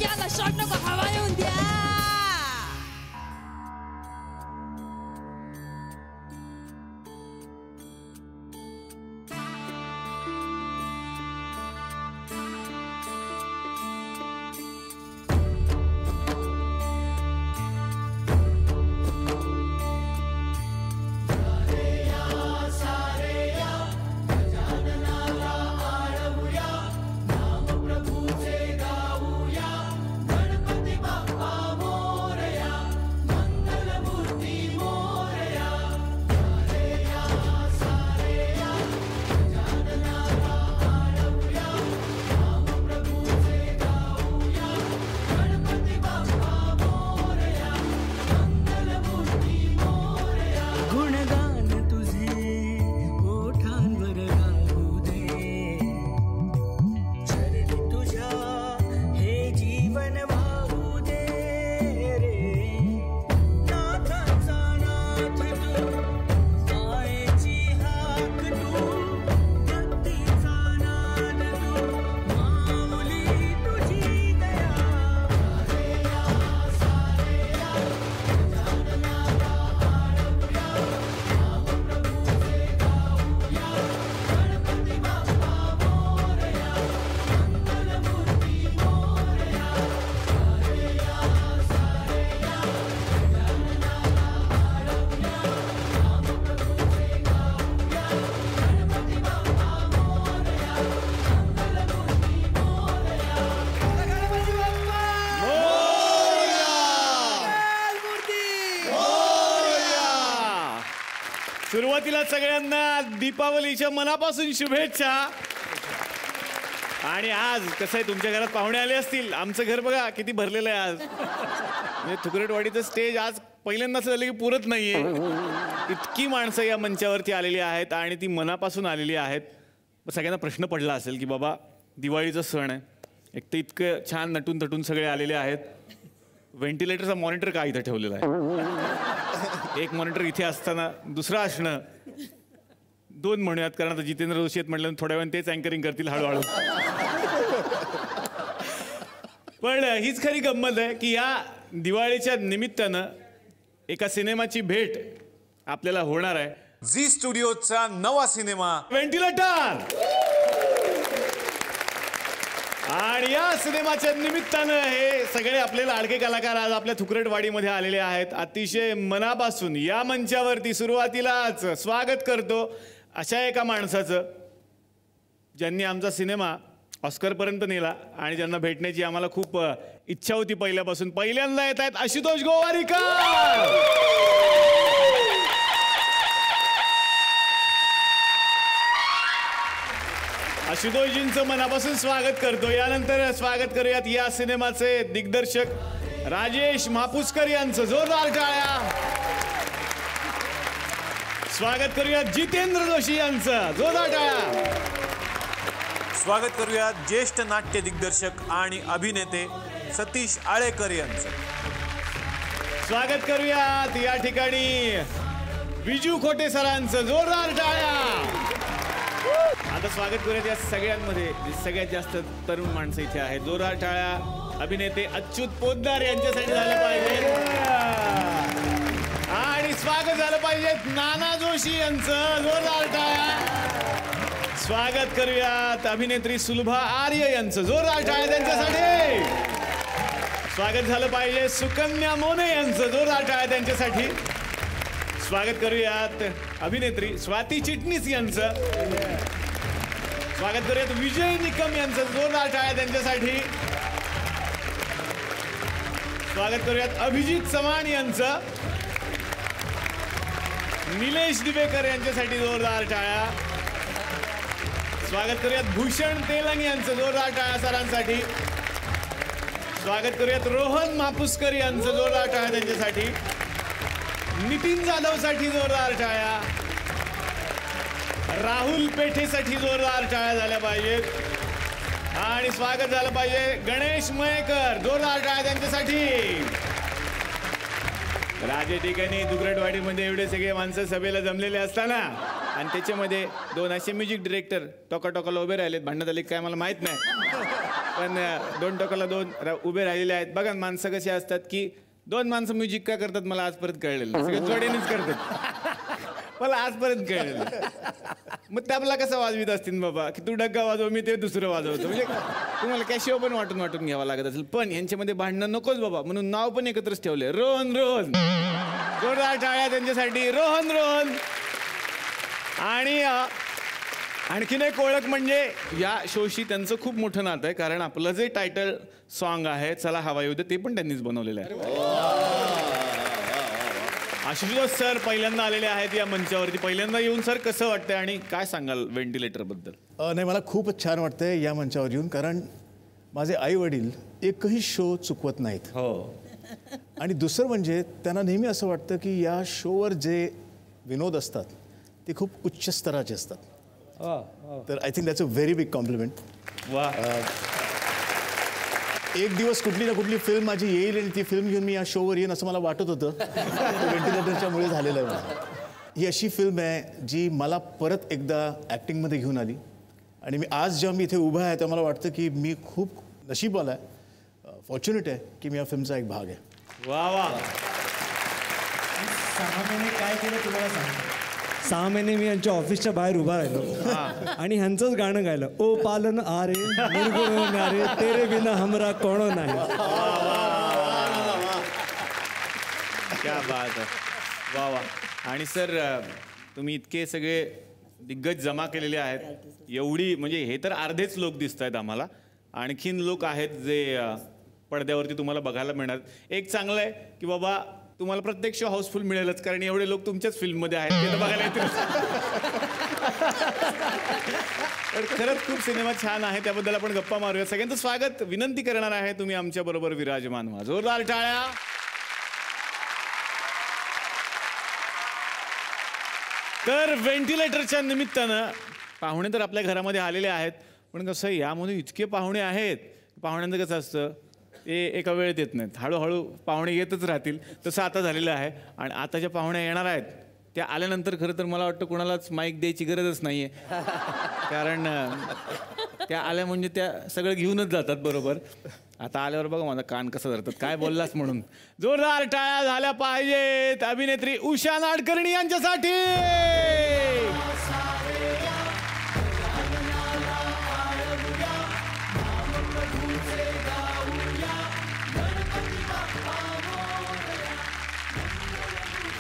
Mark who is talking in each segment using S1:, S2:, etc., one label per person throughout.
S1: याला शॉट नको हवा येऊन द्या.
S2: सुरुवातीला सगळ्यांना दीपावलीच्या मनापासून शुभेच्छा. आणि आज कसं आहे, तुमच्या घरात पाहुणे आले असतील. आमचं घर बघा किती भरलेलं आहे आज. म्हणजे थुकरटवाडीचं स्टेज आज पहिल्यांदाच झालं की पुरत नाहीये. इतकी माणसं या मंचावरती आलेली आहेत आणि ती मनापासून आलेली आहेत. सगळ्यांना प्रश्न पडला असेल की बाबा दिवाळीचा सण आहे, एक तर इतकं छान नटून तटून सगळे आलेले आहेत, व्हेंटिलेटरचा मॉनिटर का इथं ठेवलेला आहे? एक मॉनिटर इथे असताना दुसरा असणं, दोन म्हणूयात, कारण आता जितेंद्र जोशी आहेत म्हटलं थोड्या वेळाने तेच अँकरिंग करतील हळूहळू. पण हीच खरी गंमत आहे की या दिवाळीच्या निमित्तानं एका सिनेमाची भेट आपल्याला होणार आहे.
S3: झी स्टुडिओचा नवा सिनेमा
S2: व्हेंटिलेटर. आणि या सिनेमाच्या निमित्तानं हे सगळे आपले लाडके कलाकार आज आपल्या थुकरटवाडीमध्ये आलेले आहेत. अतिशय मनापासून या मंचावरती सुरुवातीलाच स्वागत करतो अशा एका माणसाचं ज्यांनी आमचा सिनेमा ऑस्करपर्यंत नेला आणि ज्यांना भेटण्याची आम्हाला खूप इच्छा होती पहिल्यापासून. पहिल्यांदा येत आहेत आशुतोष गोवारीकर. आशुतोषजींचं मनापासून स्वागत करतो. यानंतर स्वागत करूयात या सिनेमाचे दिग्दर्शक राजेश मापुसकर यांचं. जोरदार टाळ्या. स्वागत करूयात जितेंद्र जोशी यांचं. जोरदार टाळ्या.
S3: स्वागत करूयात ज्येष्ठ नाट्य दिग्दर्शक आणि अभिनेते सतीश आळेकर यांचं.
S2: स्वागत करूयात या ठिकाणी विजू खोटे सरांचं. जोरदार टाळ्या. आता स्वागत करूयात या सगळ्यांमध्ये सगळ्यात जास्त तरुण माणसं इथे आहेत. जोरदार टाळ्या. अभिनेते अच्युत पोद्दार यांच्यासाठी झालं पाहिजे. आणि स्वागत झालं पाहिजे नाना जोशी यांचं. जोरदार टाळ्या. स्वागत करूयात अभिनेत्री सुलभा आर्य यांचं. जोरदार टाळ्या त्यांच्यासाठी. स्वागत झालं पाहिजे सुकन्या मोने यांचं. जोरदार टाळ्या त्यांच्यासाठी. स्वागत करूयात अभिनेत्री स्वाती चिटणीस यांचं. स्वागत करूयात विजय निकम यांचं. जोरदार टाळ्या त्यांच्यासाठी. स्वागत करूयात अभिजित चव्हाण यांचं. निलेश दिवेकर यांच्यासाठी जोरदार टाळ्या. स्वागत करूयात भूषण तेलंग यांचं. जोरदार टाळ्या सरांसाठी. स्वागत करूयात रोहन मापुसकर यांचं. जोरदार टाळ्या त्यांच्यासाठी. नितीन जाधवसाठी जोरदार टाळ्या. राहुल पेठेसाठी जोरदार टाळ्या झाल्या पाहिजेत. आणि स्वागत झालं पाहिजे गणेश मयेकर. जोरदार टाळ्या त्यांच्यासाठी. राजे ठिकाणी दुगरटवाडीमध्ये एवढे सगळे माणसं सभेला जमलेले असताना आणि त्याच्यामध्ये दोन असे म्युझिक डिरेक्टर टोका टोकाला उभे राहिलेत. भांडणात आले काय मला माहित नाही. पण दोन टोकाला दोन उभे राहिलेले आहेत. बघा माणसं कशी असतात की दोन माणसं म्युझिक का करतात मला आजपर्यंत कळलेलं नाही. सगळे जोड्यानेच करतात मला आजपर्यंत कळलेलं नाही. मग त्याला कसं वाजवीत असतील बाबा की तू डग्गा वाजव मी ते दुसरं वाजवतो. म्हणजे तुम्हाला कॅशिओ पण वाटून वाटून घ्यावा लागत असेल. पण यांच्यामध्ये भांडणं नकोच बाबा म्हणून नाव पण एकत्रच ठेवले रोहन रोहन. जोरदार टाळ्या त्यांच्यासाठी रोहन रोहन. आणि आणखीन एक ओळख म्हणजे या शोशी त्यांचं खूप मोठं नातं आहे. कारण आपलं जे टायटल सॉन्ग आहे चला हवा येऊ दे ते पण त्यांनीच बनवलेलं आहे. आशुतोष सर पहिल्यांदा आलेले आहेत या मंचावरती. पहिल्यांदा येऊन सर कसं वाटतंय आणि काय सांगाल व्हेंटिलेटर बद्दल?
S4: नाही मला खूपच छान वाटतंय या मंचावर येऊन. कारण माझे आई वडील एकही शो चुकवत नाहीत.
S2: हो.
S4: आणि दुसरं म्हणजे त्यांना नेहमी असं वाटतं की या शोवर जे विनोद असतात ते खूप उच्च स्तराचे असतात. तर I think that's a very big compliment.
S2: वा.
S4: एक दिवस कुठली ना कुठली फिल्म माझी येईल आणि ती फिल्म घेऊन मी या शोवर येईन असं मला वाटत होतं. व्हेंटिलेटरच्यामुळे झालेलं आहे मला. ही अशी फिल्म आहे जी मला परत एकदा ॲक्टिंगमध्ये घेऊन आली. आणि मी आज जेव्हा मी इथे उभा आहे तेव्हा मला वाटतं की मी खूप नशीबवाला आहे, फॉर्च्युनेट आहे की मी या फिल्मचा एक भाग आहे.
S2: वा वा.
S5: 6 महिने काय केलं तुम्हाला सांगतो. 6 महिने मी यांच्या ऑफिसच्या बाहेर उभा राहिलो आणि ह्यांचंच गाणं गायलं. ओ पालन आरे मुरगुरो नारे तेरे बिना हमरा कोणो नाही.
S2: क्या बात आहे. वा वा. आणि सर तुम्ही इतके सगळे दिग्गज जमा केलेले आहेत. एवढी म्हणजे हे तर अर्धेच लोक दिसत आहेत आम्हाला. आणखीन लोक आहेत जे पडद्यावरती तुम्हाला बघायला मिळणार. एक चांगलं आहे की बाबा तुम्हाला प्रत्येक शो हाऊसफुल मिळेलच कारण एवढे लोक तुमच्याच फिल्ममध्ये आहेत ते तर बघायला येतील. तर खरंच खूप सिनेमा छान आहे त्याबद्दल आपण गप्पा मारूया. सगळ्यांचं स्वागत विनंती करणार आहे तुम्ही आमच्या बरोबर विराजमान व्हा. जोरदार टाळ्या. तर व्हेंटिलेटरच्या निमित्तानं पाहुणे तर आपल्या घरामध्ये आलेले आहेत. पण कसं यामध्ये इतके पाहुणे आहेत. पाहुण्यांचं कसं असतं ते एका वेळेत येत नाहीत. हळूहळू पाहुणे येतच राहतील. तसं आता झालेलं आहे. आणि आता ज्या पाहुण्या येणार आहेत त्या आल्यानंतर खरं तर मला वाटतं कोणालाच माईक द्यायची गरजच नाही आहे. कारण त्या आल्या म्हणजे त्या सगळं घेऊनच जातात बरोबर. आता आल्यावर बघा माझा कान कसं धरतात काय बोललास म्हणून. जोरदार टाळ्या झाल्या पाहिजेत अभिनेत्री उषा नाडकर्णी यांच्यासाठी.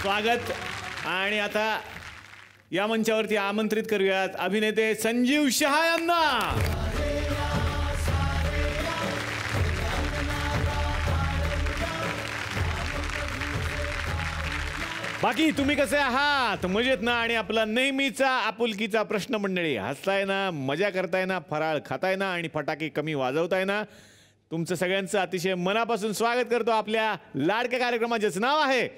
S2: स्वागत. आणि आता या मंचावरती आमंत्रित करूयात अभिनेते संजीव शहा यांना. बाकी तुम्ही कसे आहात? मजेत ना? आणि आपला नेहमीचा आपुलकीचा प्रश्न मंडळी, हसताय ना, मजा करताय ना, फराळ खाताय ना आणि फटाके कमी वाजवताय ना? तुमचं सगळ्यांचं अतिशय मनापासून स्वागत करतो आपल्या लाडक्या कार्यक्रमाचेच नाव आहे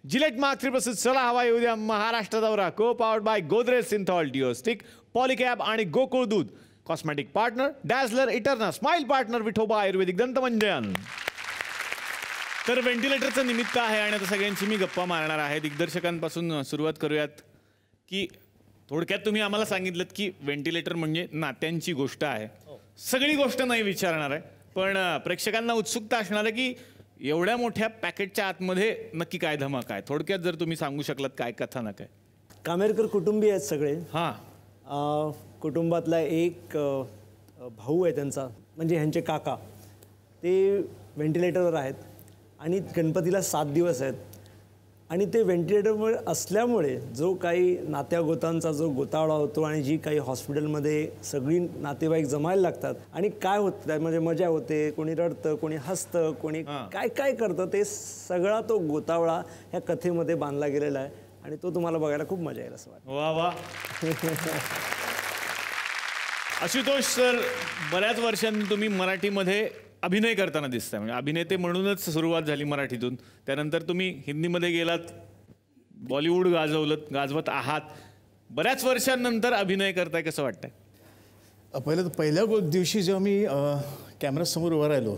S2: जिलेट मार्क 3 चला हवा येऊ द्या महाराष्ट्र दौरा. Co powered by Godrej Cinthol deo stick, Polycab आणि गोकुळ दूध. Cosmetic partner Dazzler, Eterna smile partner Vithoba ayurvedic दंतमंजन. तर व्हेंटिलेटरचं निमित्त आहे आणि आता सगळ्यांची मी गप्पा मारणार आहे. दिग्दर्शकांपासून सुरुवात करूयात की थोडक्यात तुम्ही आम्हाला सांगितलं की व्हेंटिलेटर म्हणजे नात्यांची गोष्ट आहे. सगळी गोष्ट नाही विचारणार आहे पण प्रेक्षकांना उत्सुकता असणार आहे की एवढ्या मोठ्या पॅकेटच्या आतमध्ये नक्की काय धमाक आहे. थोडक्यात जर तुम्ही सांगू शकलात काय कथानक आहे.
S5: कामेरकर कुटुंबी आहेत सगळे.
S2: हां.
S5: कुटुंबातला एक भाऊ आहे त्यांचा म्हणजे ह्यांचे काका, ते व्हेंटिलेटरवर आहेत आणि गणपतीला 7 दिवस आहेत. आणि ते व्हेंटिलेटरवर असल्यामुळे जो काही नात्यागोतांचा जो गोतावळा होतो आणि जी काही हॉस्पिटलमध्ये सगळी नातेवाईक जमायला लागतात आणि काय होतं त्यामध्ये मजा होते, कोणी रडतं, कोणी हसतं, कोणी काय काय करतं, ते सगळा तो गोतावळा ह्या कथेमध्ये बांधला गेलेला आहे आणि तो तुम्हाला बघायला खूप मजा येईल असं वाटतं.
S2: वा वा. आशुतोष सर, बऱ्याच वर्षांनी तुम्ही मराठीमध्ये अभिनय करताना दिसताय. म्हणजे अभिनेते म्हणूनच सुरुवात झाली मराठीतून. त्यानंतर तुम्ही हिंदीमध्ये गेलात, बॉलिवूड गाजवत आहात. बऱ्याच वर्षांनंतर अभिनय करताय, कसं वाटतंय?
S4: पहिल्या दिवशी जेव्हा मी कॅमेरासमोर उभा राहिलो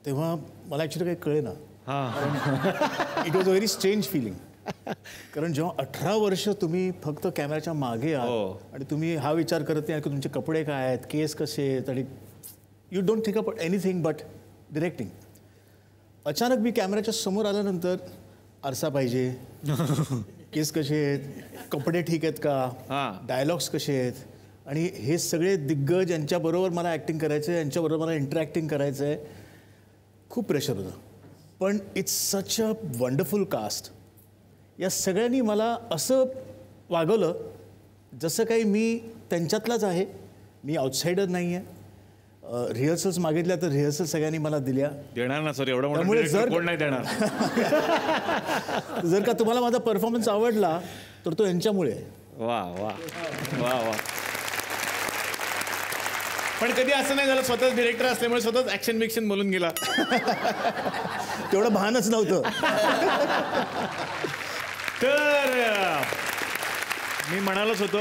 S4: तेव्हा मला ॲक्च्युली काही कळेना.
S2: हां.
S4: It was a very strange feeling. कारण जेव्हा 18 वर्ष तुम्ही फक्त कॅमेऱ्याच्या मागे आहात आणि तुम्ही हा विचार करत नाही की तुमचे कपडे काय आहेत, केस कसे आहेत आणि you don't think about anything but directing. अचानक मी कॅमेऱ्याच्या समोर आल्यानंतर आरसा पाहिजे, केस कसे आहेत, कपडे ठीक आहेत का, डायलॉग्स कसे आहेत, आणि हे सगळे दिग्गज यांच्याबरोबर मला ॲक्टिंग करायचं आहे, यांच्याबरोबर मला इंटरॅक्टिंग करायचं आहे. खूप प्रेशर होतं. पण it's such a wonderful cast. या सगळ्यांनी मला असं वागवलं जसं काही मी त्यांच्यातलाच आहे. मी आउटसाइडर नाही आहे. रिहर्सल्स मागितल्या तर रिहर्सल सगळ्यांनी मला दिल्या.
S2: देणार ना सर, एवढं
S4: त्यामुळे
S2: कोण नाही देणार.
S4: जर का तुम्हाला माझा परफॉर्मन्स आवडला तर तो यांच्यामुळे.
S2: वा वा वा वा. पण कधी असं नाही झालं स्वतःच डिरेक्टर असल्यामुळे स्वतःच ऍक्शन बिक्शन बोलून गेला?
S4: तेवढं भानच नव्हतं.
S2: तर मी म्हणालच होतो,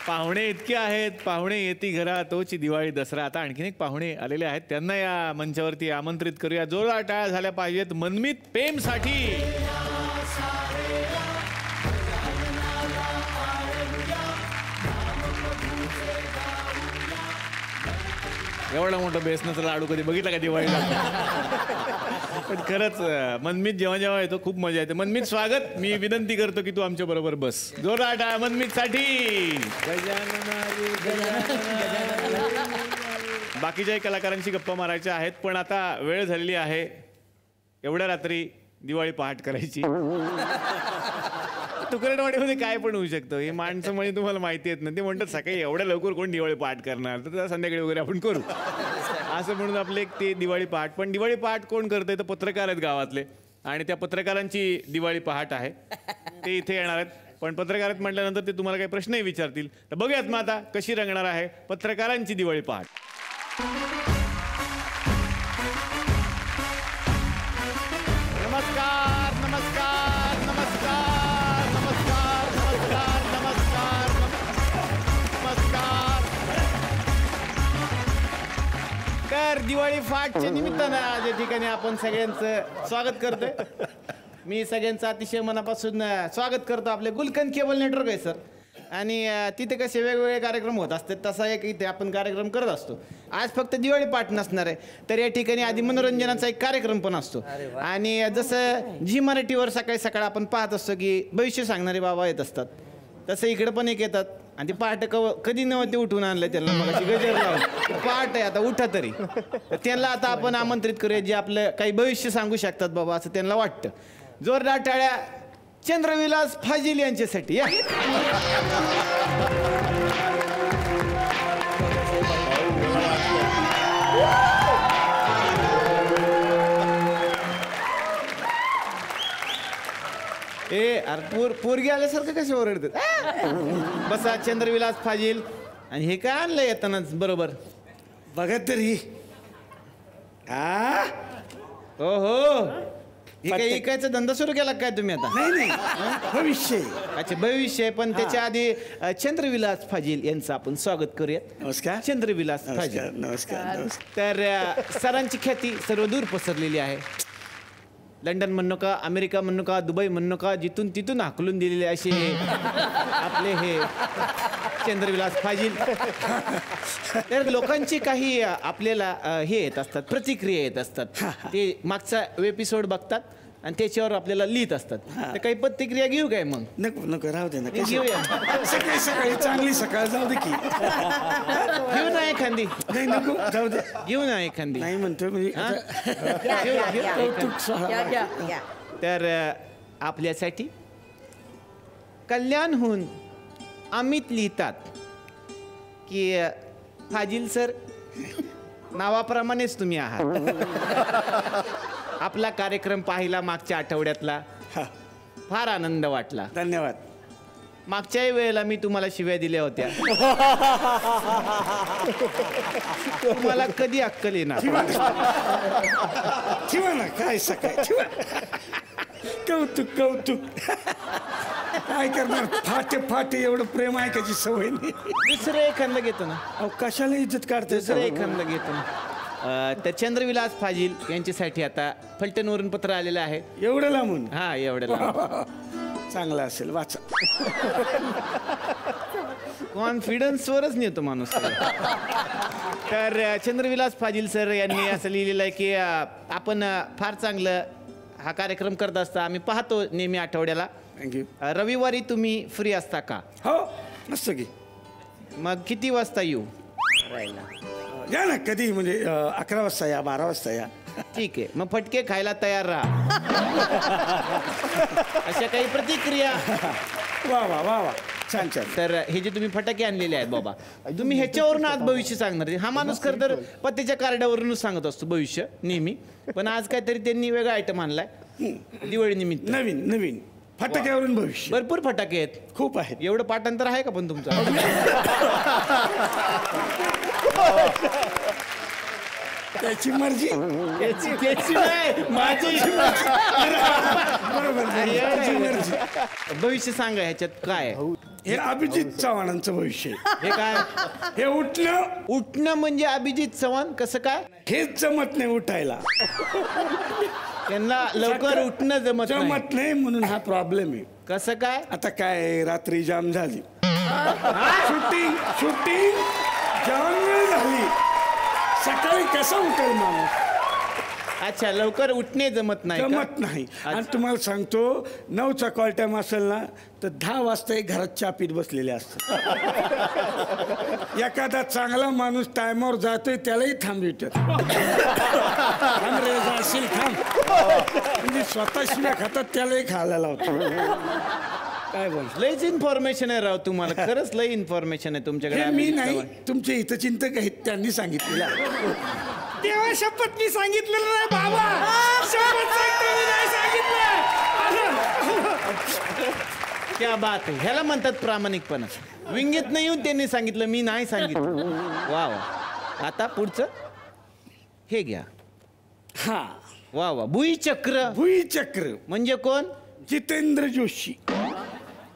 S2: पाहुणे इतके आहेत, पाहुणे येती घरा तोची दिवाळी दसरा. आता आणखीन एक पाहुणे आलेले आहेत, त्यांना या मंचावरती आमंत्रित करूया. जोरदार टाळ्या झाल्या पाहिजेत मनमीत पेमसाठी. एवढा मोठा बेसनाचा लाडू कधी बघितला का दिवाळीला? पण खरंच मनमीत जेव्हा जेव्हा येतो खूप मजा येते. मनमीत स्वागत. मी विनंती करतो की तू आमच्या बरोबर बस. जोरदार टाळ्या मनमीत साठी. बाकीच्याही कलाकारांशी गप्पा मारायच्या आहेत, पण आता वेळ झालेली आहे एवढ्या रात्री दिवाळी पहाट करायची. तुकरटवाडीमध्ये काय पण होऊ शकतं. हे माणसं म्हणजे तुम्हाला माहिती आहेत ना, ते म्हणतात सकाळी एवढ्या लवकर कोण दिवाळी पहाट करणार, तर संध्याकाळी वगैरे आपण करू असं म्हणून आपले एक ते दिवाळी पहाट. पण दिवाळी पहाट कोण करतंय तर पत्रकार आहेत गावातले, आणि त्या पत्रकारांची दिवाळी पहाट आहे. ते इथे येणार आहेत. पण पत्रकार आहेत म्हटल्यानंतर ते तुम्हाला काही प्रश्नही विचारतील. तर बघूयात मग आता कशी रंगणार आहे पत्रकारांची दिवाळी पहाट. नमस्कार नमस्कार नमस्कार नमस्कार नमस्कार नमस्कार नमस्कार. तर दिवाळी पहाटच्या निमित्तानं आज या ठिकाणी आपण सगळ्यांचं स्वागत करतोय. मी सगळ्यांचं अतिशय मनापासून स्वागत करतो. आपले गुलकंद केबल नेटवर्क आहे सर, आणि तिथे कसे वेगवेगळे कार्यक्रम होत असतात, तसा एक इथे आपण कार्यक्रम करत असतो. आज फक्त दिवाळी पाठ नसणार आहे, तर या ठिकाणी आधी मनोरंजनाचा एक कार्यक्रम पण असतो. आणि जसं झी मराठीवर सकाळी सकाळ आपण पाहत असतो की भविष्य सांगणारे बाबा येत असतात, तसं इकडे पण एक येतात. आणि ते पहाटे कधी नव्हते उठून आणलं त्यांना, मग अशी गजर लावून पहाट आहे आता उठा तरी. तर त्यांना आता आपण आमंत्रित करूया, जे आपलं काही भविष्य सांगू शकतात बाबा असं त्यांना वाटतं. जोरदार टाळ्या चंद्रविलास फाजील यांच्यासाठी. या अरे पोरगी आल्यासारखं कसे ओरडतात. बसा चंद्रविलास फाजील. आणि हे काय आणलं येतानाच बरोबर
S6: बघा तरी.
S2: हो हो, हे काय इकायचा धंदा सुरू केला काय तुम्ही आता?
S6: नाही भविष्य.
S2: अच्छा भविष्य. पण त्याच्या आधी चंद्रविलास फाजील यांचं आपण स्वागत करूयात.
S6: नमस्कार.
S2: चंद्रविलास फाजील.
S6: नमस्कार.
S2: तर सरांची ख्याती सर्वदूर पसरलेली आहे. लंडन म्हणू का, अमेरिका म्हणू का, दुबई म्हणू का, जिथून तिथून हाकलून दिलेले असे आपले हे चंद्रविलास फाजील. तर लोकांची काही आपल्याला हे येत असतात, प्रतिक्रिया येत असतात. ते मागचा एपिसोड बघतात आणि त्याच्यावर आपल्याला लिहित असतात. तर काही प्रतिक्रिया घेऊ काय मग?
S6: नको नको राहू दे ना.
S2: घेऊया.
S6: सकाळी सकाळी चांगली सकाळ जाऊ दे की.
S2: घेऊ ना एखादी.
S6: नाही नको जाऊ दे.
S2: घेऊ ना एखादी.
S6: नाही म्हणतोय म्हणजे कौतुक सोहळा.
S2: तर आपल्यासाठी कल्याणहून अमित लिहितात की फाजील सर, नावाप्रमाणेच तुम्ही आहात. आपला कार्यक्रम पाहिला मागच्या आठवड्यातला, फार आनंद वाटला.
S6: धन्यवाद.
S2: मागच्याही वेळेला मी तुम्हाला शिव्या दिल्या होत्या. तुम्हाला कधी अक्कल येणार?
S6: ठेवा ना काय सकाळ. ठेवा. कौतुक कौतुक. काय करणार, फाटे फाटे एवढं प्रेम ऐकायची सवय नाही.
S2: दुसरं एखादं घेतो ना.
S6: अहो कशाला इज्जत काढते.
S2: दुसरं एखादं घेतो ना. तर चंद्रविलास फाजील यांच्यासाठी आता फलटणवरून पत्र आलेलं आहे.
S6: एवढं लांबून?
S2: हा एवढं लांब.
S6: चांगलं असेल वाचा.
S2: कॉन्फिडन्सवरच नेतो माणूस तर चंद्रविलास फाजील सर यांनी असं लिहिलेलं आहे की आपण फार चांगलं हा कार्यक्रम करत असता आम्ही पाहतो नेहमी आठवड्याला.
S6: थँक्यू.
S2: रविवारी तुम्ही फ्री असता का?
S6: हो मस्त की.
S2: मग किती वाजता येऊ?
S6: या ना कधी म्हणजे 11 वाजता या 12 वाजता या.
S2: ठीक आहे मग फटके खायला तयार राहा. अशा काही प्रतिक्रिया.
S6: वा वा वा वा छान छान.
S2: तर हे जे तुम्ही फटाके आणलेले आहेत बाबा तुम्ही ह्याच्यावरून आज भविष्य सांगणार. हा माणूस खरं तर पत्त्याच्या कार्डावरूनच सांगत असतो भविष्य नेहमी, पण आज काहीतरी त्यांनी वेगळा आयटम आणलाय दिवाळी निमित्त.
S6: नवीन नवीन फटाक्यावरून भविष्य.
S2: भरपूर फटाके आहेत.
S6: खूप आहेत.
S2: एवढं पाठांतर आहे का पण तुमचं?
S6: त्याची मर्जी.
S2: त्याची नाही माझी.
S6: बरोबर त्याची मर्जी.
S2: भविष्य सांगा ह्याच्यात काय आहे?
S6: हे अभिजित चव्हाणांचं भविष्य आहे.
S2: हे काय?
S6: हे
S2: उठणं म्हणजे अभिजित चव्हाण कसं काय?
S6: हेच जमत नाही उठायला.
S2: त्यांना लवकर उठणं जमत नाही.
S6: जमत नाही म्हणून हा प्रॉब्लेम आहे.
S2: कसं काय?
S6: आता काय रात्री जाम झाली. शूटिंग जाम वेळ झाली. सकाळी कसं उठेल माणूस?
S2: अच्छा लवकर उठणे जमत नाही का?
S6: जमत नाही. आणि तुम्हाला सांगतो 9चा कॉल टाइम असेल ना तर 10 वाजता घरात चहा पीत बसलेले असतात. एखादा चांगला माणूस टायमावर जातोय त्यालाही थांबवितात. थांब रे जाशील थांब. म्हणजे स्वतः शिव्या खातात त्यालाही खायला लावतो. काय बोल
S2: लईच इन्फॉर्मेशन आहे राव तुम्हाला. खरंच लई इन्फॉर्मेशन आहे तुमच्याकडे.
S6: हे मी नाही तुमचे हितचिंतक आहेत त्यांनी सांगितलेलं.
S5: तेव्हा शपथ मी सांगितलेलं नाही बाबा. शपथ सांगतो मी नाही सांगितलं.
S2: क्या बात आहे. ह्याला म्हणतात प्रामाणिकपणा. विंगेत नाही येऊन त्यांनी सांगितलं मी नाही सांगितलं. वा वा. आता पुढचं हे घ्या.
S6: हा
S2: वा वा. भुईचक्र.
S6: भुईचक्र
S2: म्हणजे कोण?
S6: जितेंद्र जोशी.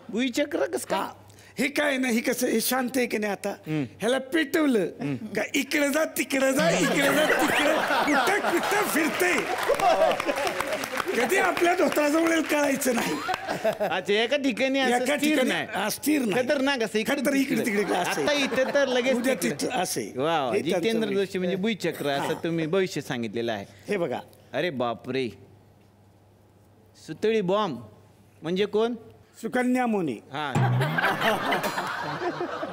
S2: भुईचक्र कस का?
S6: हे काय ना हे कसं हे शांत आहे की नाही. आता ह्याला पेटवलं का इकडे जा तिकडे जा इकडे जा तिकडे कुठं कुठं फिरते. कधी आपल्या धोत्राजवळ कळायचं नाही.
S2: अच्छा एका ठिकाणी असं
S6: एका
S2: स्थिर
S6: ठिकाणी
S2: नाही.
S6: स्थिर नाही.
S2: खतरनाक असं
S6: इकडे तिकडे
S2: आता इथे तर लगेच
S6: उद्या
S2: तिकडे.
S6: तिथं असे.
S2: वा वा.
S6: हे त्यांचं
S2: जितेंद्र
S6: भविष्य.
S2: जोशी म्हणजे भुईचक्र असं तुम्ही भविष्य सांगितलेलं आहे.
S6: हे बघा
S2: अरे बापरे. सुतळी बॉम्ब म्हणजे कोण?
S6: सुकन्या मोने.
S2: हा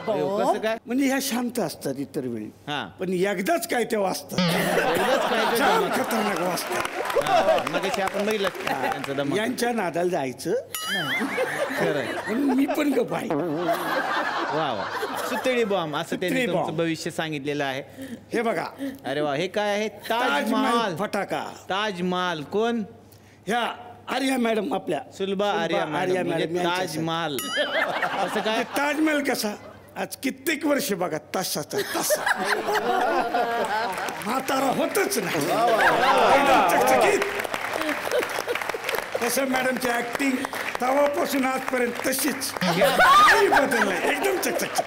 S2: कसं काय?
S6: म्हणजे ह्या शांत असतात इतर वेळी
S2: हा.
S6: पण एकदाच काय ते वाचतात.
S2: एकदाच काय ते
S6: जाम
S2: जमत.
S6: खतरनाक वाचतात.
S2: हा, मगाशी आपण बघितलं त्यांचा दम.
S6: यांच्या नादाला जायचं.
S2: खरंय.
S6: पण मी पण गप आहे.
S2: वा वा. सुतळी बॉम्ब असं त्यांनी
S6: सुतळी
S2: तुमचं
S6: बॉम्ब.
S2: भविष्य सांगितलेलं आहे.
S6: हे बघा
S2: अरे वा. हे काय आहे?
S6: ताजमहल
S2: ताजमहाल.
S6: फटाका.
S2: ताजमहाल कोण?
S6: ह्या आर्या मॅडम आपल्या
S2: सुलभा आर्या मॅडम म्हणजे ताजमहाल. असं काय?
S6: ताजमहल कसा आज कित्येक वर्ष बघा तसाचा तसा म्हातारा होतच नाही. एकदम चकचकीत. तसं मॅडमची ऍक्टिंग तेव्हापासून आजपर्यंत तशीच काही बदल नाही. एकदम चकचक.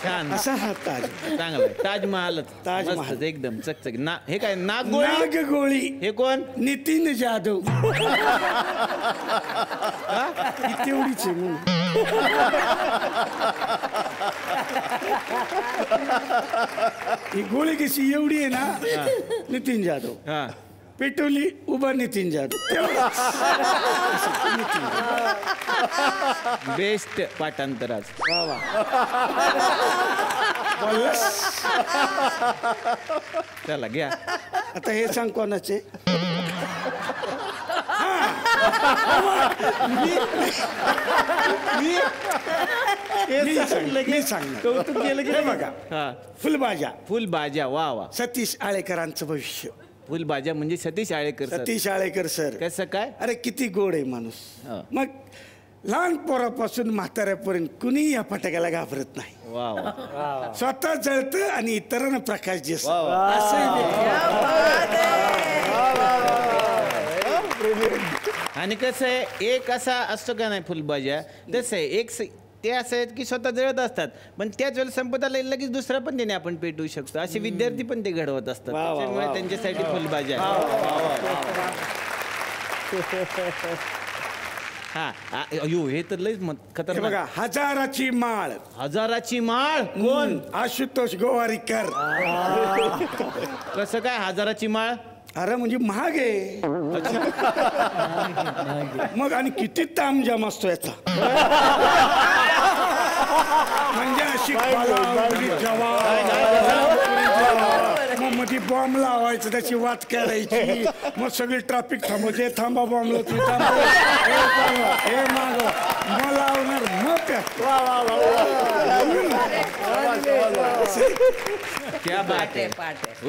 S2: छान.
S6: असा हा ताज.
S2: चांगलं. ताजमहालच.
S6: ताजमहाल.
S2: मस्तच, एकदम चकचक. ना हे काय? नागगोळी.
S6: नागगोळी.
S2: हे कोण?
S6: नितीन जाधव. ही तेवढीच आहे म्हणून. ही गोळी कशी एवढी आहे ना. नितीन जाधव
S2: हा.
S6: पेटवली उभा नितीन जाधव.
S2: बेस्ट पाठांतर आज.
S6: वा वा. बोललास?
S2: चला घ्या.
S6: आता हे सांग कोणाचे? मी सांगणार.
S2: कौतुक केलं की
S6: हे बघा
S2: हा.
S6: फुलबाजा.
S2: फुलबाजा. वा वा.
S6: सतीश आळेकरांचं भविष्य.
S2: फुलबाजा म्हणजे सतीश आळेकर सर.
S6: सतीश आळेकर सर.
S2: कसं काय?
S6: अरे किती गोड आहे माणूस.
S2: हा.
S6: मग लहान पोरापासून म्हाताऱ्यापर्यंत कुणी या फटाक्याला घाबरत नाही.
S2: वा वा.
S6: स्वतः जळतं आणि इतरांना प्रकाश देत. असं
S2: आणि कसं आहे एक असा असतो का नाही फुलबाजा तसं आहे एक ते असं आहेत की स्वतः जळत असतात पण त्याच वेळेला संपत आला लगेच दुसरा पण त्याने आपण पेटवू शकतो. असे विद्यार्थी पण ते घडवत असतात. त्याच्यामुळे त्यांच्यासाठी फुलबाजा. हा अयो हे तर लईच
S6: हे
S2: खतरनाक.
S6: बघा, हजाराची माळ.
S2: हजाराची माळ कोण?
S6: आशुतोष गोवारीकर.
S2: कसं काय हजाराची माळ?
S6: अरे म्हणजे महाग आहे. मग आणि किती तामजाम असतो याचा. म्हणजे अशी मग मध्ये बॉम्ब लावायचं, त्याची वाट काढायची, मग सगळी ट्रॅफिक थांबायची. थांबा बॉम्ब लावतो, हे माग मग लावणार, मग
S2: क्या बात आहे.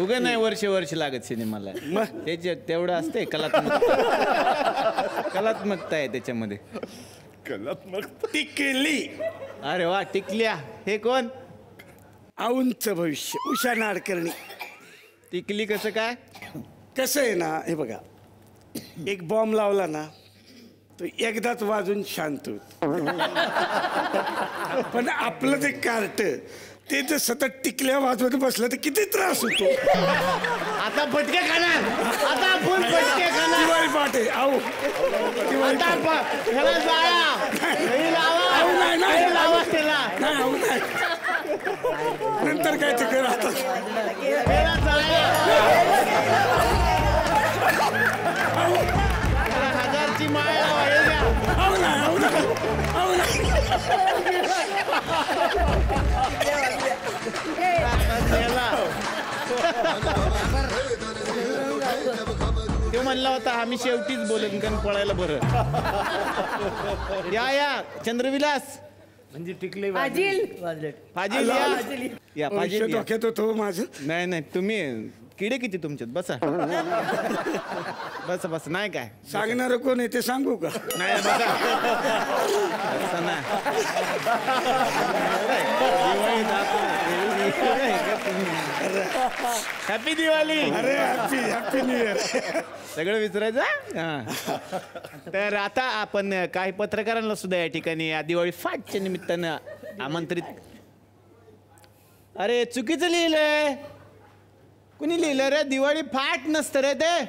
S2: उगा नाही वर्ष लागत सिनेमाला. त्याचे तेवढं असते कलात्मकता आहे त्याच्यामध्ये.
S6: टिकली.
S2: अरे वा, टिकल्या. हे कोण?
S6: औंच भविष्य, उषा नाडकर्णी.
S2: टिकली कसं काय?
S6: कसं आहे ना, हे बघा, एक बॉम्ब लावला ना तो एकदाच वाजून शांत होत. पण आपलं ते कार्ट ते जर सतत टिकल्या वाजवत बसलं तर किती त्रास होतो.
S2: आता फटके खाणार. आता आपण फटके खाणार.
S6: दिवाळी पाठ आहे. आहो दिवाळी पाठ.
S2: ह्याला जाळा. हे लावा.
S6: आहो, नाही, नाही.
S2: हे लावा त्याला.
S6: नाही, आहो, नाही. नंतर काय ते करतात.
S2: ह्याला जाळा. ह्याला हजारची माळ लावा. हे घ्या.
S6: आहो नाही, आहो नाही, आहो नाही.
S2: ते म्हणला होता आम्ही शेवटीच बोलेन कारण पळायला बरं. या चंद्रविलास.
S5: म्हणजे टिकले
S1: फाजील.
S2: फाजील या फाजील या.
S6: डोक्यात होतो माझं.
S2: नाही तुम्ही किडे किती तुमच्यात? बसा बसा नाही काय
S6: सांगणार कोण आहे ते सांगू का?
S2: नाही बसा. बसा ना. हॅपी दिवाळी.
S6: अरे हॅपी न्यू इयर.
S2: सगळं विचारायचं. हा. तर आता आपण काही पत्रकारांना सुद्धा या ठिकाणी या दिवाळी फाटच्या निमित्तानं आमंत्रित. अरे चुकीचं लिहिलंय. कुणी लिहिलं रे? दिवाळी फाट नसतं रे ते,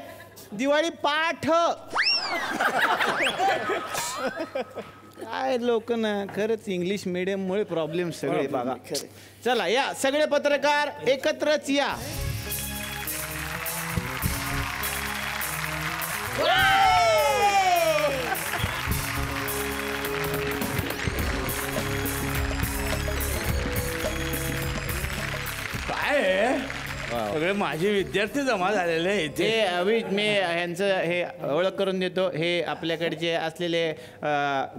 S2: दिवाळी पाठ. काय लोक ना खरंच इंग्लिश मीडियम मुळे प्रॉब्लेम सगळे बघा. चला या सगळे पत्रकार एकत्रच या.
S7: काय सगळे माझे विद्यार्थी जमा झालेले आहेत.
S2: ते अभि मी ह्यांचं हे ओळख करून देतो. हे आपल्याकडचे असलेले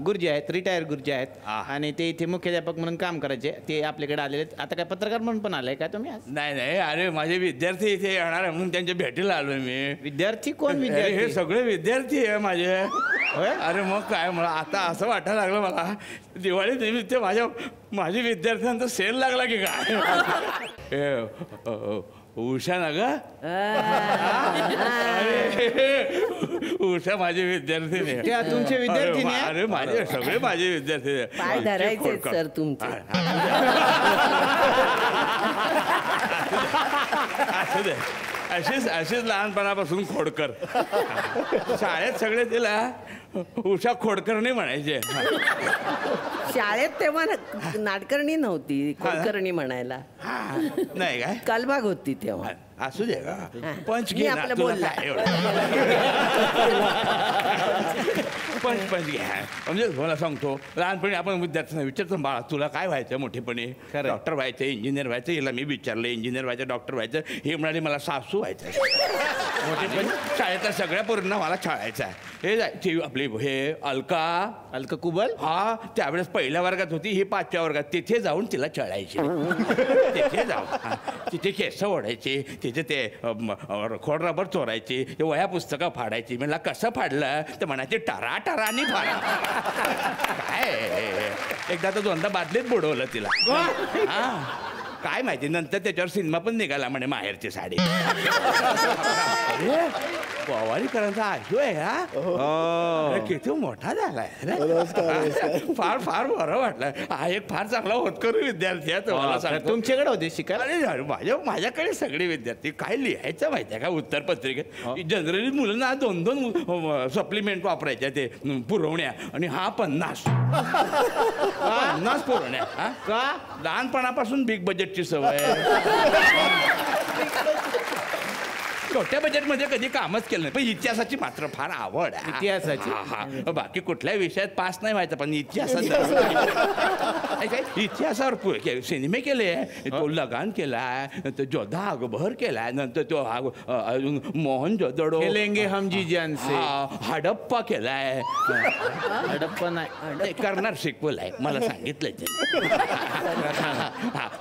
S2: गुरुजी आहेत, रिटायर गुरुजी आहेत आणि ते इथे मुख्याध्यापक म्हणून काम करायचे. ते आपल्याकडे आलेले आहेत. आता काय पत्रकार म्हणून पण आलाय का तुम्ही?
S7: नाही अरे माझे विद्यार्थी इथे येणार आहे म्हणून त्यांच्या भेटीला आलोय मी.
S2: विद्यार्थी कोण?
S7: हे
S2: विद्यार्थी
S7: सगळे विद्यार्थी आहे माझे.
S2: होय?
S7: अरे मग काय, मला आता असं वाटायला लागलं मला दिवाळी निमित्त माझ्या विद्यार्थ्यांचा सेल लागला की काय. उषा ना ग. उषा माझे विद्यार्थी नाही.
S2: त्या तुमचे विद्यार्थी नाही?
S7: अरे माझे सगळे माझे विद्यार्थी.
S1: पाय धरायचे सर तुमचे.
S7: असू दे. अशीच लहानपणापासून खोडकर. शाळेत सगळे तिला उषा खोडकर्णी म्हणायचे.
S1: शाळेत तेव्हा नाडकर्णी नव्हती, खोडकर्णी म्हणायला.
S7: नाही काय
S1: कालबाग होती तेव्हा.
S7: असू दे का. पंच
S1: मी
S7: घे ना
S1: आपलं
S7: तुला
S1: बोलला.
S7: काय एवढं. पंच घ्या. म्हणजे मला सांगतो, लहानपणी आपण विद्यार्थ्यांना विचारतो बाळा तुला काय व्हायचं मोठेपणी? डॉक्टर व्हायचं, इंजिनियर व्हायचं. हिला मी विचारलं इंजिनियर व्हायचं, डॉक्टर व्हायचं. हे म्हणाले मला सासू व्हायचं. मोठेपणी शाळेतल्या सगळ्या पोरींना मला छळायचं आहे. हे जायची आपली हे अलका कुबल. हा त्यावेळेस पहिल्या वर्गात होती, ही 5व्या वर्गात. तिथे जाऊन तिला छळायची. तिथे जाऊन तिथे केस ओढायची, तिथे ते खोड रबर चोरायची, ते वह्या पुस्तकं फाडायची. म्हणला कसं फाडलं तर म्हणायचे टराटरानी फाडा. काय एकदा तर दोनदा बादलीत बुडवलं तिला. हा काय माहिती नंतर त्याच्यावर सिनेमा पण निघाला म्हणे माहेरची साडी. पवारीकरांचा आशू आहे हा. अरे, किती मोठा झालाय रे. फार फार बरं वाटलं. हा एक फार चांगला होतकरू विद्यार्थी आहे तुम्हाला सांगतो.
S2: तुमच्याकडे होते शिकायला?
S7: अरे माझ्याकडे सगळे विद्यार्थी काय लिहायचं माहिती आहे का उत्तर पत्रिकेत. जनरली मुलांना 2-2 सप्लिमेंट वापरायच्या ते पुरवण्या आणि हा 50 पुरवण्या.
S2: का?
S7: लहानपणापासून बिग बजेटची सवय. छोट्या बजेटमध्ये कधी कामच केलं नाही, पण इतिहासाची मात्र फार आवड आहे.
S2: इतिहासाची?
S7: हा. बाकी कुठल्याही विषयात पास नाही व्हायचं, पण इतिहासात इतिहासावर सिनेमे केले. तो लगान केलाय, तो जोधा अकबर केलाय, नंतर तो अजून मोहनजोदडो,
S2: खेलेंगे हम जी जान से,
S7: हडप्पा केलाय.
S2: हडप्पा नाही,
S7: करणार सिक्वल आहे मला सांगितलं.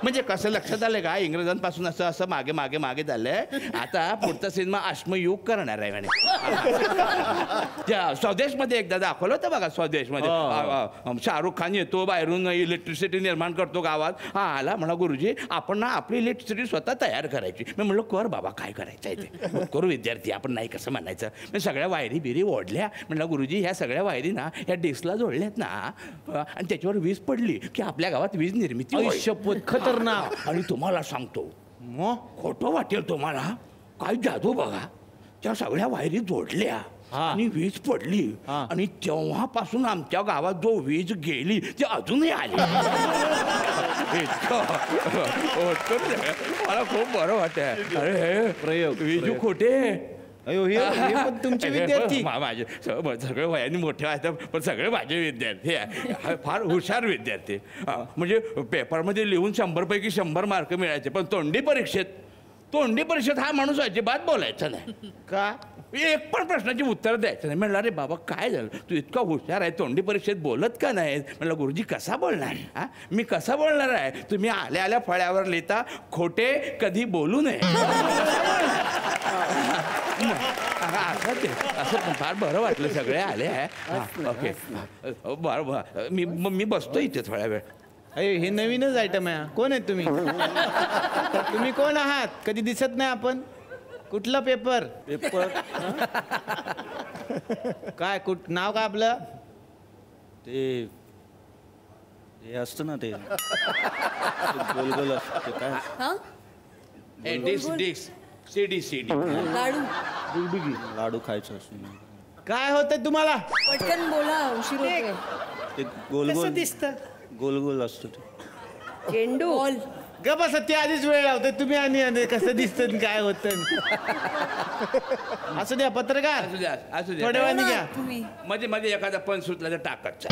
S7: म्हणजे कसं लक्षात आलंय का, इंग्रजांपासून असं असं मागे मागे मागे झालंय. आता पुढचा सिनेमा अश्मयुग करणार आहे म्हणे. त्या स्वदेशमध्ये एकदा दाखवलं होतं बघा. स्वदेशमध्ये शाहरुख खान येतो बाहेरून, इलेक्ट्रिसिटी निर्माण करतो गावात. हा आला म्हणा, गुरुजी आपण ना आपली इलेक्ट्रिसिटी स्वतः तयार करायची. मी म्हणलं कर बाबा, काय करायचं आहे ते करू विद्यार्थी, आपण नाही कसं म्हणायचं. मी सगळ्या वायरी बिरी ओढल्या. म्हणलं गुरुजी ह्या सगळ्या वायरी ना ह्या डिस्कला जोडल्यात ना, आणि त्याच्यावर वीज पडली की आपल्या गावात वीज निर्मिती.
S2: खतरनाक.
S7: आणि तुम्हाला सांगतो खोटं वाटेल तुम्हाला, काय जादू बघा. त्या सगळ्या वायरी जोडल्या आणि वीज पडली, आणि तेव्हापासून आमच्या गावात जो वीज गेली ती अजूनही आली. मला खूप बरं वाटत. अरे प्रयोग विजू खोटे
S2: तुमचे विद्यार्थी
S7: माझे सगळे वयाने मोठे आहेत, पण सगळे माझे विद्यार्थी आहे. फार हुशार विद्यार्थी. म्हणजे पेपरमध्ये लिहून 100 पैकी 100 मार्क मिळायचे, पण तोंडी परीक्षेत हा माणूस अजिबात बोलायचा नाही.
S2: का?
S7: एक पण प्रश्नाची उत्तर द्यायचं नाही. म्हणलं अरे बाबा काय झालं, तू इतका हुशार आहे, तोंडी परीक्षेत बोलत का नाही? म्हणलं गुरुजी कसा बोलणार? हा मी कसा बोलणार आहे? तुम्ही आल्या आल्या फळ्यावर लिहिता खोटे कधी बोलू नये. असं फार बरं वाटलं. सगळे आले आहे. ओके बरं, मी बसतो इथे थोड्या वेळ.
S2: अरे हे नवीनच आयटम आहे. कोण आहेत तुम्ही? तुम्ही कोण आहात? कधी दिसत नाही आपण. कुठला पेपर? काय नाव काय आपलं?
S8: ते असतं ना ते गोल गोल असतं काय,
S7: सीडी
S8: लाडू खायचं असं.
S2: काय होतं तुम्हाला?
S9: पटकन बोला, उशीर होतोय.
S8: ते गोल गोल गोल असतं ते.
S1: चेंडू.
S2: ग बस, ते आधीच वेळ लावते तुम्ही. आणि कसं दिसतं काय होतं. असू द्या पत्रकार,
S7: असू द्या
S2: थोड्या वेळाने घ्या.
S9: तुम्ही
S7: मध्ये मध्ये एखादा पण सुटला तर टाकायचा.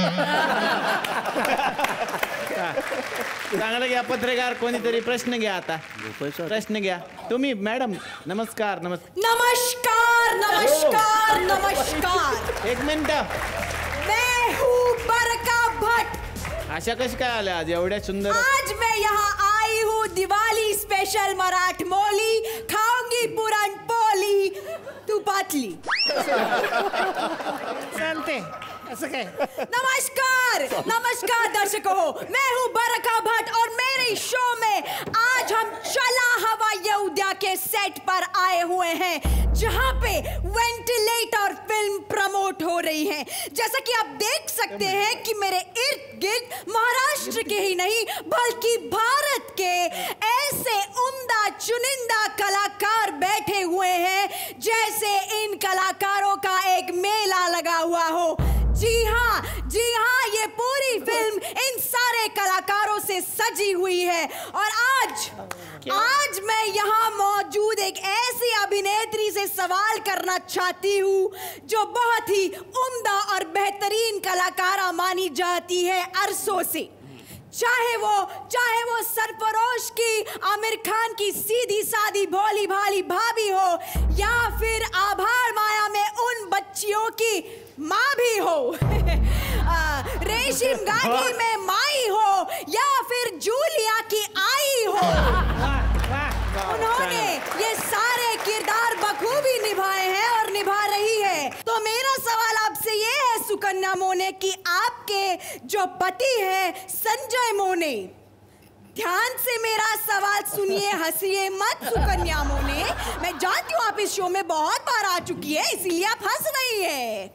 S2: चांगलं घ्या पत्रकार. कोणीतरी प्रश्न घ्या. आता प्रश्न घ्या तुम्ही. मॅडम नमस्कार.
S9: नमस्कार नमस्कार नमस्कार.
S2: एक मिनिट.
S9: मैं हूँ बरका भट्ट.
S2: अशा कशी काय आल्या आज एवढ्या सुंदर?
S9: आज मैं यहाँ आई हूँ दिवाली स्पेशल मराठमोली, खाऊंगी पुरणपोली तुपातली.
S2: चालते असं काय?
S9: नमस्कार दर्शकों, मैं हूँ बरका भट्ट और मेरे शो में आज हम चला हवा यहूदिया के सेट पर आए हुए हैं, जहाँ पे वेंटिलेटर फिल्म प्रमोट हो रही है. जैसा कि आप देख सकते हैं कि मेरे इर्द गिर्द महाराष्ट्र के ही नहीं बल्कि भारत के ऐसे उम्दा चुनिंदा कलाकार बैठे हुए हैं जैसे इन कलाकारों का एक मेला लगा हुआ हो. जी हाँ, ये पूरी फिल्म इन सारे कलाकारों से सजी हुई है. और आज मैं यहाँ मौजूद एक ऐसी अभिनेत्री से सवाल करना चाहती हूँ जो बहुत ही उम्दा और बेहतरीन कलाकारा मानी जाती है अरसों से. चाहे वो सरफरोश की आमिर खान की सीधी सादी भोली भाली भाभी हो, या फिर आभार माया में उन बच्चियों की माँ भी हो, रेशिम गागी में माई हो, या फिर जूलिया की आई हो. उन्होंने ये सारे किरदार बखूबी निभाए हैं और निभा रही है. तो मेरा सवाल आपसे ये है सुकन्या मोने कि आपके जो पति है संजय मोने, ध्यान से मेरा सवाल सुनिए, हंसिए मत सुकन्या मोने. मैं जानती हूँ आप इस शो में बहुत बार आ चुकी है, इसीलिए आप हंस रही है।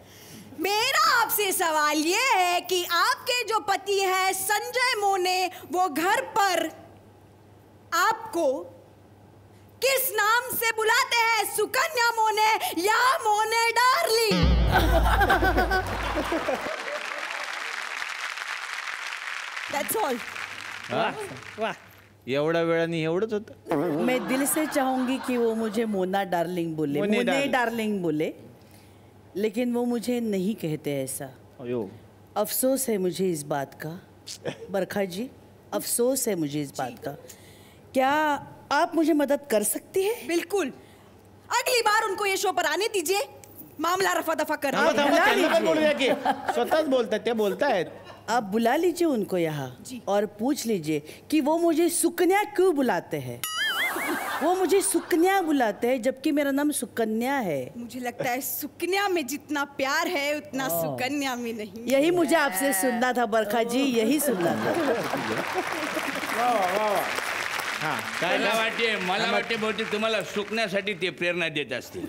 S9: मेरा आपसे सवाल ये है कि आपके जो पति हैं संजय मोने, वो घर पर आपको किस नाम से बुलाते हैं? सुकन्या मोने या मोने डार्लिंग? That's all.
S2: वाह, एवढ्या वेळाने एवढंच होतं.
S1: मैं दिल से चाहूंगी कि वो मुझे मोना डार्लिंग बोले,
S2: मोने
S1: मोने
S2: डार्लिंग।
S1: डार्लिंग बोले, लेकिन वो मुझे नहीं कहते ऐसा। अफसोस है मुझे इस बात का, बरखा जी, अफसोस है मुझे इस बात का। क्या आप मुझे मदद कर सकती है?
S9: बिल्कुल, अगली बार उनको ये शो पर आने दीजिए, मामला रफा दफा कर।
S2: स्वतःच बोलतात, ते बोलतायत.
S1: आप बुला लीजिए उनको यहाँ और पूछ लीजिए कि वो मुझे सुकन्या क्यों बुलाते हैं। वो मुझे सुकन्या बुलाते हैं जबकि मेरा नाम सुकन्या है।
S9: मुझे लगता है सुकन्या में जितना प्यार है उतना सुकन्या में नहीं।
S1: यही मुझे आपसे सुनना था बरखा जी, यही सुनना था।
S7: मला वाटते बहुतेक तुम्हाला सुकण्यासाठी ते प्रेरणा देत असतील.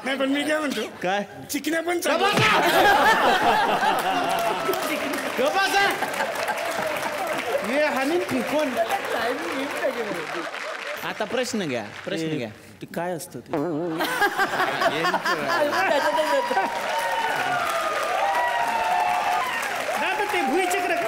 S6: नाही पण मी काय म्हणतो,
S2: काय
S6: चिकण्या पण
S2: आता प्रश्न घ्या, प्रश्न घ्या. ते काय असतं ते?
S6: ते भुईचक्र का?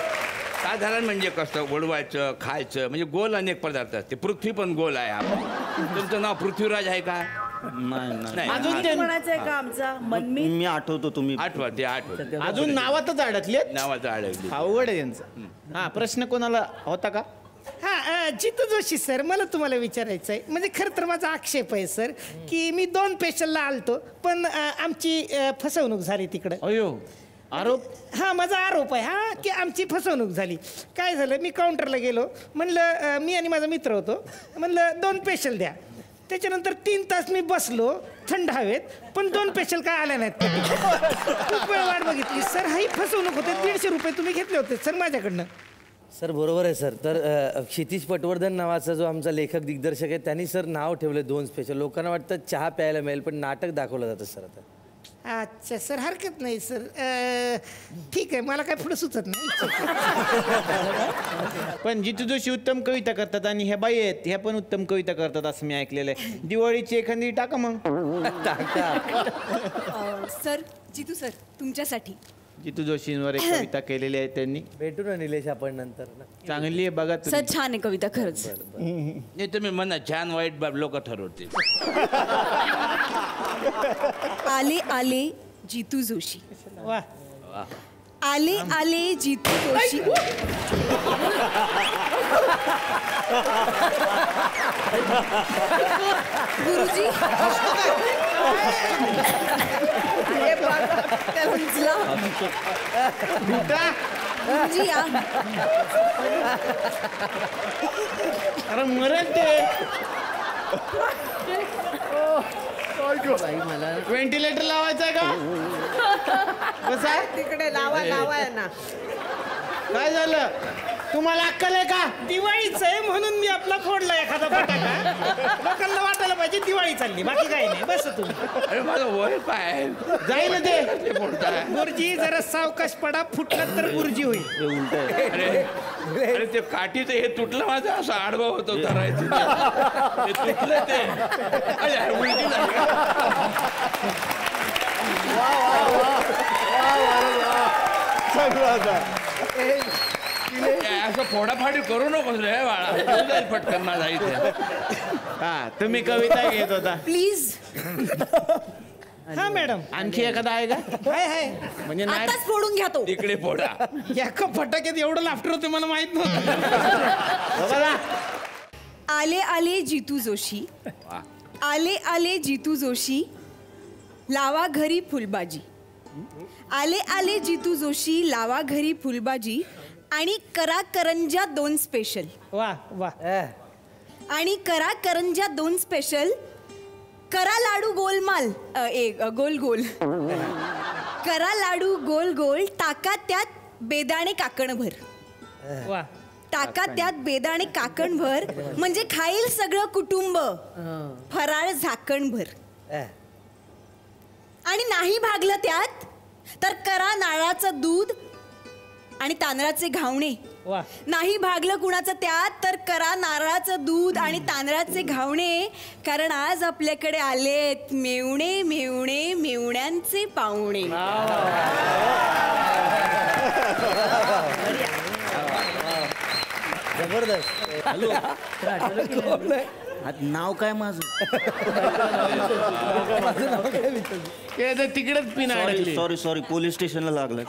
S7: साधारण म्हणजे कसं वडवायचं खायचं म्हणजे गोल अनेक पदार्थ असते. पृथ्वी पण गोल आहे. आपण तुमचं नाव पृथ्वीराज आहे का?
S8: नाही
S2: अजून ते
S1: कोणाचा आहे का आमचा मनमी?
S8: मी आठवतो तुम्ही
S7: आठवा ते आठवत
S2: अजून नावातच अडकले.
S7: नावाचं अडकली.
S2: अवघड आहे यांचं. हा, प्रश्न कोणाला होता का?
S10: हा, जितू जोशी सर, मला तुम्हाला विचारायचं आहे. म्हणजे खरं तर माझा आक्षेप आहे सर की मी 2 पेशलला आलतो पण आमची फसवणूक झाली तिकडं.
S2: अयो, आरोप?
S10: हा, माझा आरोप आहे हा की आमची फसवणूक झाली. काय झालं, मी काउंटरला गेलो, म्हणलं मी आणि माझा मित्र होतो, म्हणलं 2 पेशल द्या. त्याच्यानंतर 3 तास मी बसलो थंड हवेत, पण 2 पेशल काय आल्या नाहीत. खूप वेळ वाट बघितली सर. ही फसवणूक होते. 150 रुपये तुम्ही घेतले होते सर माझ्याकडनं.
S5: सर बरोबर आहे सर. तर क्षितिज पटवर्धन नावाचा जो आमचा लेखक दिग्दर्शक आहे त्यांनी सर नाव ठेवले 2 स्पेशल. लोकांना वाटतं चहा प्यायला मिळेल पण नाटक दाखवलं जातं सर. आता
S10: अच्छा सर, हरकत नाही सर. ठीक आहे, मला काय पुढे सुचत नाही.
S2: पण जितू जोशी उत्तम कविता करतात आणि ह्या बाई आहेत ह्या पण उत्तम कविता करतात असं मी ऐकलेलं आहे. दिवाळीची एखादी टाका मग.
S9: सर, जितू सर, तुमच्यासाठी
S2: जितू जोशींवर एक कविता केलेली आहे त्यांनी.
S5: भेटू ना निलेश आपण नंतर.
S2: चांगली आहे बघा
S9: सर, छान आहे कविता खरंच.
S7: नाही तुम्ही म्हणा छान वाईट बाब लोक ठरवतील.
S9: आले आले जितू जोशी.
S10: वा,
S9: आले आले जितू जोशी. गुरुजी, गुरुजी या.
S2: अरे मरल ते. व्हेंटिलेटर लावायचं आहे का? कसा
S1: तिकडे लावा लावा ना.
S2: काय झालं? तुम्हाला अक्कल आहे का?
S10: दिवाळीच आहे म्हणून मी आपला फोडला एखादा फटाका. लोकांना वाटायला पाहिजे दिवाळी चालली, बाकी काही नाही. बस तुम्ही.
S7: अरे माझं वय काय
S2: जाईल ते.
S10: गुरुजी जरा सावकाश पडा, फुटलं तर गुरुजी होईल.
S7: अरे अरे ते काठीचं हे तुटलं माझं असं आडवं होतं धरायचं ते तुटलं ते. अरे अरे उलटी झाली. असं फोडाफाडी करू नकोस रे बाळा. पटकन माझा इथे.
S2: हा, तुम्ही कविता घेत होता.
S9: प्लीज.
S10: हा मॅडम,
S2: आणखी एखादा आहे का?
S10: हाय हाय.
S2: म्हणजे नाही.
S9: आताच फोडून घ्या तो.
S7: इकडे फोडा.
S10: एका फटाक्यात एवढं लाफ्टर होतं मला माहित नव्हतं.
S9: आले आले जितू जोशी. आले आले जितू जोशी, लावा घरी फुलबाजी. आले आले जितू जोशी, लावा घरी फुलबाजी आणि करा करंजा 2 स्पेशल.
S10: वा वा.
S9: आणि करा करंजा 2 स्पेशल. करा लाडू गोलमाल गोल गोल. करा लाडू गोल गोल, टाका त्यात बेदाणे काकणभर.
S10: वा.
S9: टाका त्यात बेदाणे काकणभर, म्हणजे खाईल सगळं कुटुंब, फराळ झाकणभर. आणि नाही भागलं त्यात तर करा नारळाचं दूध आणि तांदळाचे घावणे. नाही भागलं कुणाचं त्यात तर करा नारळाचं दूध आणि तांदळाचे घावणे, कारण आज आपल्याकडे आलेत मेवणे मेवणे मेवण्यांचे पाहुणे.
S11: जबरदस्त. हॅलो नाव काय माझं?
S2: तिकडेच पिन अडकली.
S8: सॉरी पोलीस स्टेशनला लागलं.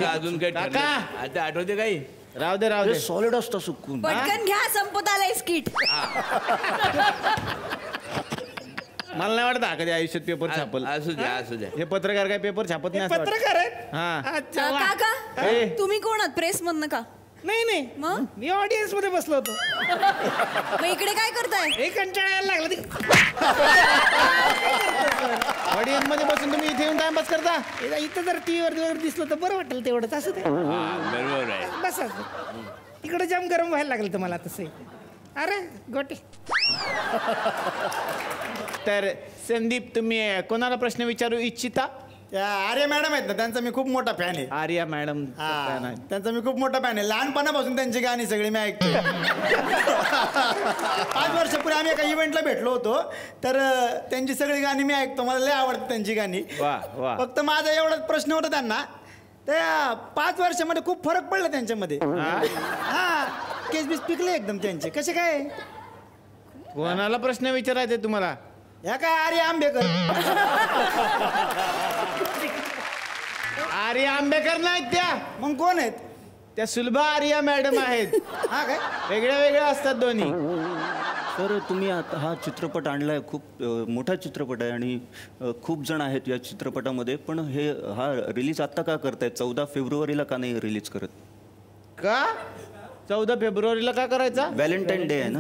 S7: अजून काय आता आठवते काही?
S2: राहू दे
S8: सॉलिड असतं सुकून.
S9: पटकन घ्या, संपत आलंय स्किट.
S2: मला नाही वाटत कधी आयुष्यात पेपर छापल.
S7: असू द्या
S2: हे पत्रकार काय पेपर छापत नाही.
S10: पत्रकार आहेत.
S2: हा
S9: काका तुम्ही कोण आहात? प्रेस मधनं का?
S10: नाही
S9: मग
S10: मी ऑडियन्स मध्ये बसलो होतो.
S9: मग इकडे काय करताय?
S10: एक कंटाळा यायला लागला.
S2: ऑडियन्स मध्ये बसून तुम्ही इथे येऊन टाइमपास करता?
S10: इथं जर टीव्ही वर दिसलं तर बरं वाटेल तेवढंच. असं ते
S7: बरोबर आहे.
S10: बस इकडे जाम गरम व्हायला लागलं तर मला तसं. अरे गोटे.
S2: तर संदीप, तुम्ही कोणाला प्रश्न विचारू इच्छिता?
S11: आर्या मॅडम आहेत ना, त्यांचा मी खूप मोठा फॅन आहे.
S2: आर्या मॅडम
S11: त्यांचा मी खूप मोठा फॅन आहे. लहानपणापासून त्यांची गाणी सगळी मी ऐकतो. 5 वर्षापूर्वी आम्ही एका इव्हेंटला भेटलो होतो, तर त्यांची सगळी गाणी मी ऐकतो. मला लय आवडतं त्यांची गाणी. फक्त माझा एवढाच प्रश्न होता त्यांना, त्या 5 वर्षामध्ये खूप फरक पडला त्यांच्यामध्ये. केस बीस पिकले एकदम त्यांचे. कसे काय?
S2: कोणाला प्रश्न विचारायचे तुम्हाला?
S11: या काय आर्या आंबेकर?
S2: आर्या आंबेकर नाहीत त्या.
S11: मग कोण आहेत?
S2: त्या सुलभा आर्या मॅडम आहेत.
S11: हा काय?
S2: वेगळ्या असतात दोन्ही.
S8: तर तुम्ही आता हा चित्रपट आणलाय, खूप मोठा चित्रपट आहे आणि खूप जण आहेत या चित्रपटामध्ये, पण हा रिलीज आत्ता का करतायत? 14 फेब्रुवारीला का नाही रिलीज करत?
S2: का 14 फेब्रुवारीला का करायचा?
S8: व्हॅलेंटाईन डे आहे ना.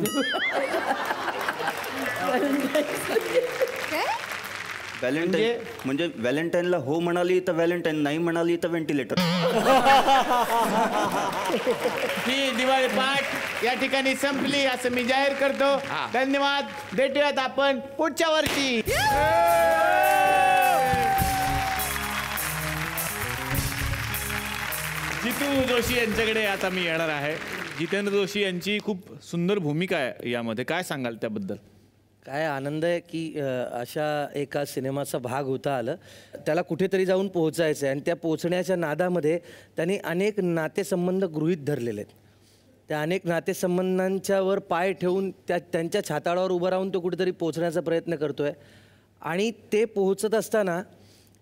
S8: व्हॅलेंटाईन म्हणजे व्हॅलेंटाईनला हो म्हणाली तर व्हॅलेंटाईन, नाही म्हणाली तर व्हेंटिलेटर.
S2: ही दिवाळी पाठ या ठिकाणी संपली असं मी जाहीर करतो. धन्यवाद. भेटूयात आपण पुढच्या वर्षी. जितू जोशी यांच्याकडे आता मी येणार आहे. जितेंद्र जोशी यांची खूप सुंदर भूमिका आहे यामध्ये, काय सांगाल त्याबद्दल?
S12: काय आनंद आहे की अशा एका सिनेमाचा भाग होता आलं. त्याला कुठेतरी जाऊन पोहोचायचं आहे आणि त्या पोहोचण्याच्या नादामध्ये त्यांनी अनेक नातेसंबंध गृहीत धरलेले आहेत. त्या अनेक नातेसंबंधांच्या वर पाय ठेवून त्यांच्या छाताडावर उभं राहून तो कुठेतरी पोहोचण्याचा प्रयत्न करतो आहे. आणि ते पोहोचत असताना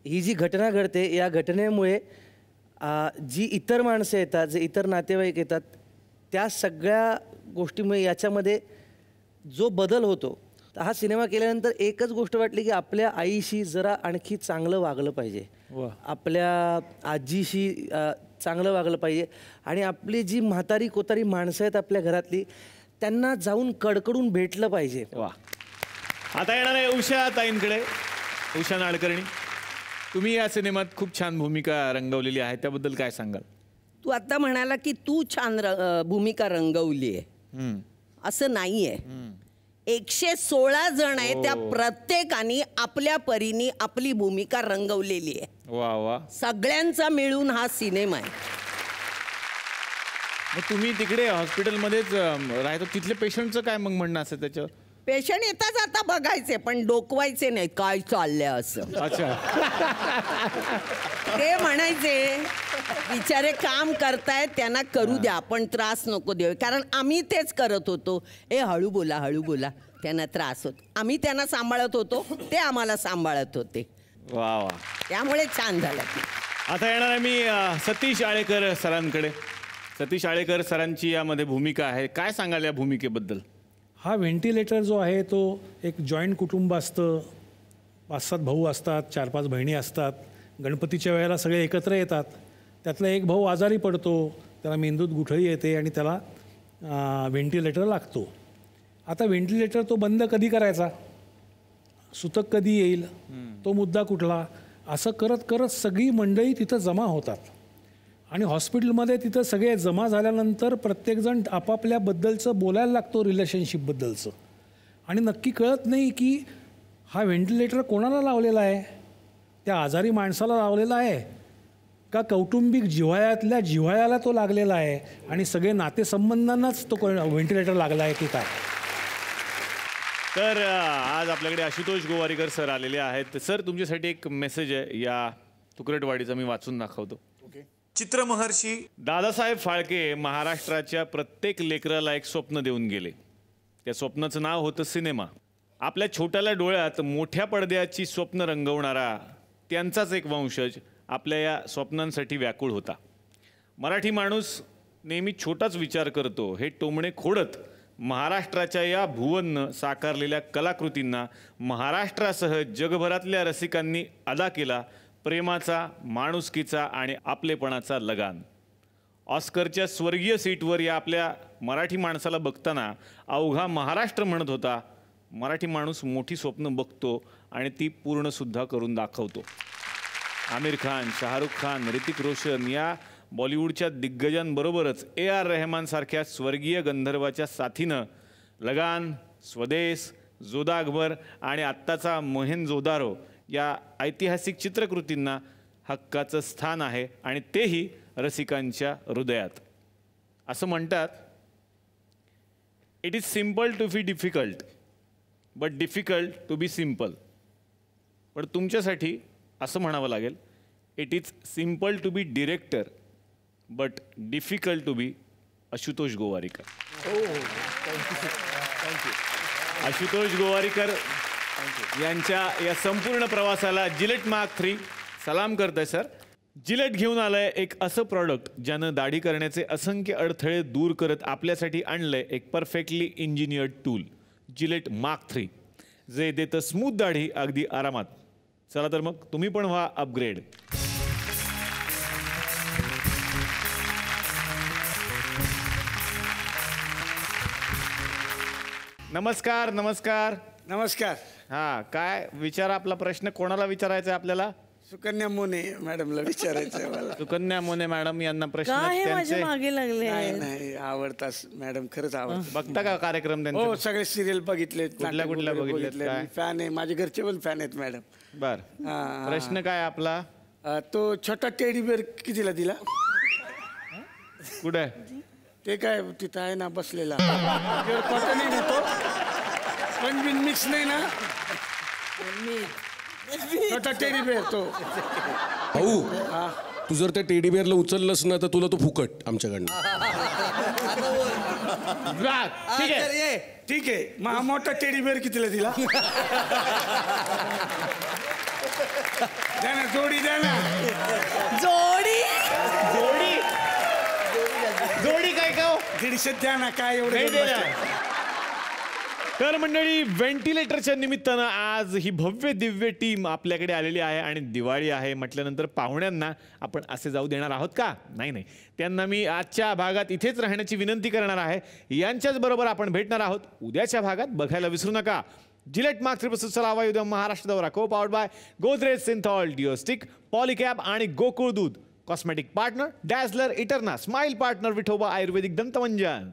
S12: ही जी घटना घडते, या घटनेमुळे जी इतर माणसं येतात, जे इतर नातेवाईक येतात, त्या सगळ्या गोष्टीमुळे याच्यामध्ये जो बदल होतो. हा सिनेमा केल्यानंतर एकच गोष्ट वाटली की आपल्या आईशी जरा आणखी चांगलं वागलं पाहिजे, आपल्या आजीशी चांगलं वागलं पाहिजे आणि आपली जी म्हातारी कोतारी माणसं आहेत आपल्या घरातली, त्यांना जाऊन कडकडून भेटलं पाहिजे.
S2: आता येणार आहे उषा ताईंकडे. उषा नाडकर्णी, तुम्ही या सिनेमात खूप छान भूमिका रंगवलेली आहे, त्याबद्दल काय सांगाल?
S13: तू आता म्हणाला की तू छान भूमिका रंगवली आहे, असं नाहीये. 116 जण आहे, त्या प्रत्येकाने आपल्या परीने आपली भूमिका रंगवलेली आहे.
S2: वा वा.
S13: सगळ्यांचा मिळून हा सिनेमा आहे.
S2: मग तुम्ही तिकडे हॉस्पिटलमध्येच राहतो, तिथले पेशंटचं काय मग म्हणणं असं त्याच्यावर?
S13: पेशंट येतात आता बघायचे, पण डोकवायचे नाही काय चाललंय असं.
S2: अच्छा.
S13: ते म्हणायचे बिचारे काम करतायत, त्यांना करू द्या, पण त्रास नको देऊ. कारण आम्ही तेच करत होतो. हळू बोला हळू बोला, त्यांना त्रास होत. आम्ही त्यांना सांभाळत होतो, ते आम्हाला सांभाळत होते.
S2: वा वा.
S13: त्यामुळे छान झालं.
S2: आता येणार आहे मी सतीश आळेकर सरांकडे. सतीश आळेकर सरांची यामध्ये भूमिका आहे, काय सांगाल या भूमिकेबद्दल?
S14: हा व्हेंटिलेटर जो आहे तो एक जॉईंट कुटुंब असतं. 5-7 भाऊ असतात, 4-5 बहिणी असतात. गणपतीच्या वेळेला सगळे एकत्र येतात. त्यातला एक भाऊ आजारी पडतो, त्याला मेंदूत गुठळी येते आणि त्याला व्हेंटिलेटर लागतो. आता व्हेंटिलेटर तो बंद कधी करायचा, सुतक कधी येईल, तो मुद्दा कुठला, असं करत करत सगळी मंडळी तिथं जमा होतात. आणि हॉस्पिटलमध्ये तिथं सगळे जमा झाल्यानंतर प्रत्येकजण आपापल्याबद्दलचं बोलायला लागतो रिलेशनशिपबद्दलचं, आणि नक्की कळत नाही की हा व्हेंटिलेटर कोणाला लावलेला आहे, त्या आजारी माणसाला लावलेला आहे का कौटुंबिक जिव्हाळ्यातल्या जिव्हाळ्याला तो लागलेला आहे आणि सगळे नातेसंबंधांनाच तो व्हेंटिलेटर लागला आहे की काय.
S2: तर आज आपल्याकडे आशुतोष गोवारीकर सर आलेले आहेत. सर, तुमच्यासाठी एक मेसेज आहे, या तुकरटवाडीचा मी वाचून दाखवतो.
S3: चित्रमहर्षी
S2: दादासाहेब फाळके महाराष्ट्राच्या प्रत्येक लेकराला एक स्वप्न देऊन गेले. त्या स्वप्नाचं नाव होतं सिनेमा. आपल्या छोट्याल्या डोळ्यात मोठ्या पडद्याची स्वप्न रंगवणारा त्यांचाच एक वंशज आपल्या या स्वप्नांसाठी व्याकुळ होता. मराठी माणूस नेहमी छोटाच विचार करतो हे टोमणे खोडत महाराष्ट्राच्या या भुवन्न साकारलेल्या कलाकृतींना महाराष्ट्रासह जगभरातल्या रसिकांनी अदा केला प्रेमाचा, माणुसकीचा आणि आपलेपणाचा लगान. ऑस्करच्या स्वर्गीय सीटवर या आपल्या मराठी माणसाला बघताना अवघा महाराष्ट्र म्हणत होता, मराठी माणूस मोठी स्वप्न बघतो आणि ती पूर्णसुद्धा करून दाखवतो. आमिर खान, शाहरुख खान, ऋतिक रोशन या बॉलिवूडच्या दिग्गजांबरोबरच AR रहमानसारख्या स्वर्गीय गंधर्वाच्या साथीनं लगान, स्वदेश, जोधा अकबर आणि आत्ताचा मोहेनजोदारो या ऐतिहासिक चित्रकृतींना हक्काचं स्थान आहे आणि तेही रसिकांच्या हृदयात. असं म्हणतात, it is simple to be difficult but difficult to be simple. पण तुमच्यासाठी असं म्हणावं लागेल, it is simple to be director but difficult to be Ashutosh Gowariker. Ashutosh Gowariker यांच्या या संपूर्ण प्रवासाला जिलेट मार्क 3 सलाम करतंय. सर, जिलेट घेऊन आलंय एक असं प्रॉडक्ट ज्यानं दाढी करण्याचे असंख्य अडथळे दूर करत आपल्यासाठी आणलंय एक perfectly engineered tool, Gillette mark 3, जे देतं स्मूथ दाढी अगदी आरामात. चला तर मग तुम्ही पण व्हा अपग्रेड. नमस्कार. नमस्कार.
S6: नमस्कार.
S2: हा, काय विचार आपला प्रश्न, कोणाला विचारायचा आहे आपल्याला?
S6: सुकन्या मोने मॅडमला विचारायचं आहे मला.
S2: सुकन्या मोने मॅडम यांना प्रश्न
S1: माझ्या मागे लागले?
S6: नाही, आवडतात मॅडम, खरंच आवडतात.
S2: बघता का कार्यक्रम त्यांचा?
S6: हो, सगळे सिरियल बघितले.
S2: कुठल्या बघितले?
S6: फॅन आहे, माझे घरचे पण फॅन आहेत मॅडम.
S2: बर, प्रश्न काय आपला?
S6: तो छोटा टेडी बेअर कितीला दिला?
S2: कुठे?
S6: ते काय तिथं आहे ना बसलेला. कॉटन नाही ना तो, पण बिन मिक्स नाही ना, छोटा टेडी बेअर तो.
S15: भाऊ, तू जर त्या टेडी बेअरला उचललंस ना तर तुला तो फुकट आमच्याकडनं.
S6: ठीक आहे, ठीक आहे. मग हा मोठा टेडी बेअर कितीला दिला? द्या ना, जोडी द्या ना.
S1: जोडी
S2: जोडी जोडी काय का?
S6: 150 द्या ना, काय एवढं.
S2: तर मंडळी, व्हेंटिलेटरच्या निमित्तानं आज ही भव्य दिव्य टीम आपल्याकडे आलेली आहे आणि दिवाळी आहे म्हटल्यानंतर पाहुण्यांना आपण असे जाऊ देणार आहोत का? नाही. त्यांना मी आजच्या भागात इथेच राहण्याची विनंती करणार आहे. यांच्याच बरोबर आपण भेटणार आहोत उद्याच्या भागात. बघायला विसरू नका. जिलेट मार्क 3 चलावा उद्या महाराष्ट्र दौरा, co powered by Godrej Cinthol deo stick, Polycab आणि गोकुळ दूध, cosmetic partner Dazzler, Eterna, smile partner Vithoba ayurvedic दंतमंजन.